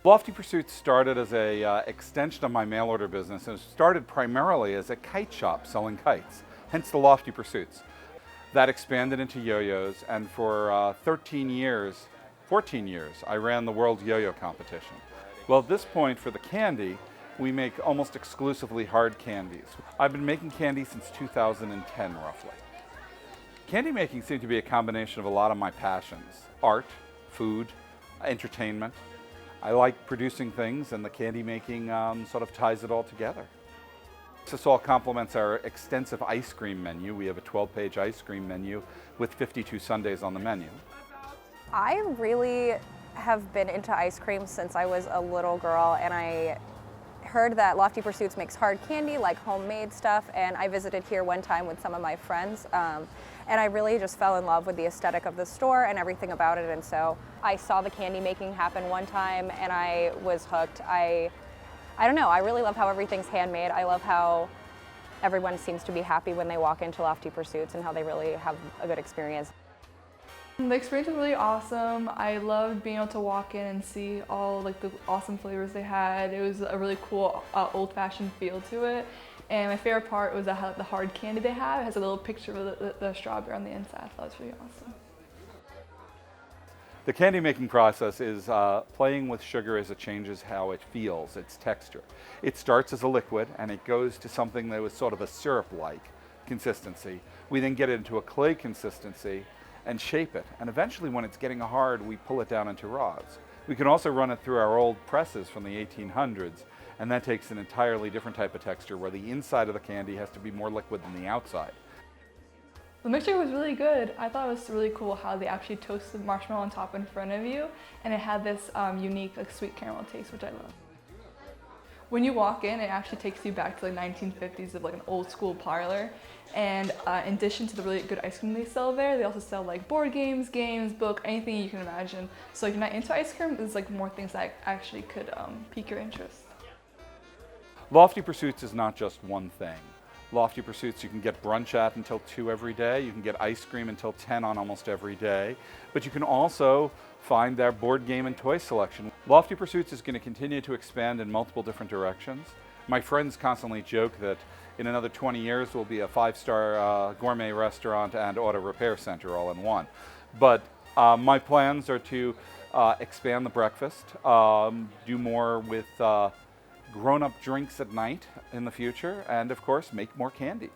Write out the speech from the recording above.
Lofty Pursuits started as a extension of my mail order business, and it started primarily as a kite shop selling kites, hence the Lofty Pursuits. That expanded into yo-yos, and for 13 years, 14 years, I ran the World Yo-Yo Competition. Well, at this point, for the candy, we make almost exclusively hard candies. I've been making candy since 2010, roughly. Candy making seemed to be a combination of a lot of my passions: art, food, entertainment. I like producing things, and the candy making sort of ties it all together. This all complements our extensive ice cream menu. We have a 12-page ice cream menu with 52 sundaes on the menu. I really have been into ice cream since I was a little girl, and I heard that Lofty Pursuits makes hard candy, like homemade stuff, and I visited here one time with some of my friends, and I really just fell in love with the aesthetic of the store and everything about it, and so I saw the candy making happen one time and I was hooked. I don't know, I really love how everything's handmade. I love how everyone seems to be happy when they walk into Lofty Pursuits and how they really have a good experience. The experience was really awesome. I loved being able to walk in and see all the awesome flavors they had. It was a really cool old-fashioned feel to it. And my favorite part was the hard candy they have. It has a little picture of the strawberry on the inside. I thought it was really awesome. The candy making process is playing with sugar as it changes how it feels, its texture. It starts as a liquid and it goes to something that was sort of a syrup-like consistency. We then get it into a clay consistency and shape it. And eventually, when it's getting hard, we pull it down into rods. We can also run it through our old presses from the 1800s, and that takes an entirely different type of texture where the inside of the candy has to be more liquid than the outside. The mixture was really good. I thought it was really cool how they actually toasted marshmallow on top in front of you, and it had this unique sweet caramel taste, which I love. When you walk in, it actually takes you back to the 1950s of an old school parlor. And in addition to the really good ice cream they sell there, they also sell board games, book, anything you can imagine. So if you're not into ice cream, there's more things that actually could pique your interest. Lofty Pursuits is not just one thing. Lofty Pursuits, you can get brunch at until 2 every day. You can get ice cream until 10 on almost every day. But you can also find their board game and toy selection. Lofty Pursuits is going to continue to expand in multiple different directions. My friends constantly joke that in another 20 years we'll be a 5-star gourmet restaurant and auto repair center all in one. But my plans are to expand the breakfast, do more with grown-up drinks at night in the future, and of course make more candy.